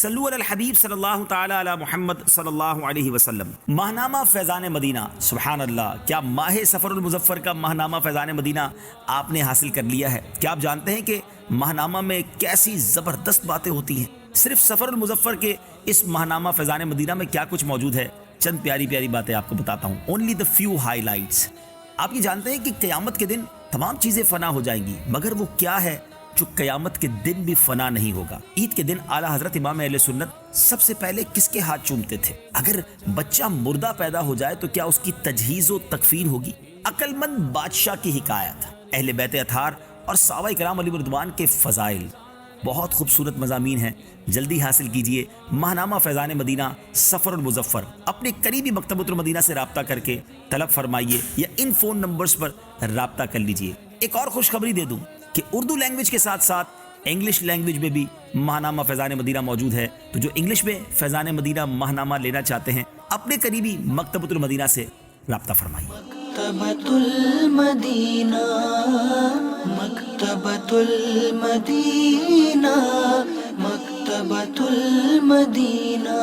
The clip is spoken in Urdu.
صلو علی الحبیب صلی اللہ تعالی علی محمد صلی اللہ علیہ وسلم۔ ماہنامہ فیضان مدینہ، سبحان اللہ، کیا ماہ سفر المظفر کا ماہنامہ فیضان مدینہ آپ نے حاصل کر لیا ہے؟ کیا آپ جانتے ہیں کہ ماہنامہ میں کیسی زبردست باتیں ہوتی ہیں؟ صرف سفر المظفر کے اس ماہنامہ فیضان مدینہ میں کیا کچھ موجود ہے، چند پیاری پیاری باتیں آپ کو بتاتا ہوں۔ Only the few high lights. آپ یہ جانتے ہیں کہ قیامت کے دن تمام چیزیں فنا ہو جائیں گی، مگر وہ کیا ہے جو قیامت کے دن بھی فنا نہیں ہوگا؟ عید کے دن اعلیٰ حضرت امام اہل سنت سب سے پہلے کس کے ہاتھ چومتے تھے؟ اگر بچہ مردہ پیدا ہو جائے تو کیا اس کی تجہیز و تکفین ہوگی؟ عقل مند بادشاہ کی حکایت، اہل بیت اطہار اور صحابہ کرام علیہ رضوان کے فضائل، بہت خوبصورت مضامین ہیں۔ جلدی حاصل کیجئے ماہنامہ فیضان مدینہ سفر المظفر، اپنے قریبی مکتبۃ المدینہ سے رابطہ کر کے طلب فرمائیے یا ان فون نمبرز پر رابطہ کر لیجئے۔ ایک اور خوشخبری دے دوں کہ اردو لینگویج کے ساتھ ساتھ انگلش لینگویج میں بھی ماہنامہ فیضان مدینہ موجود ہے، تو جو انگلش میں فیضان مدینہ ماہنامہ لینا چاہتے ہیں اپنے قریبی مکتبۃ المدینہ سے رابطہ فرمائیے۔ مکتبۃ المدینہ، مکتبۃ المدینہ، مکتبۃ المدینہ۔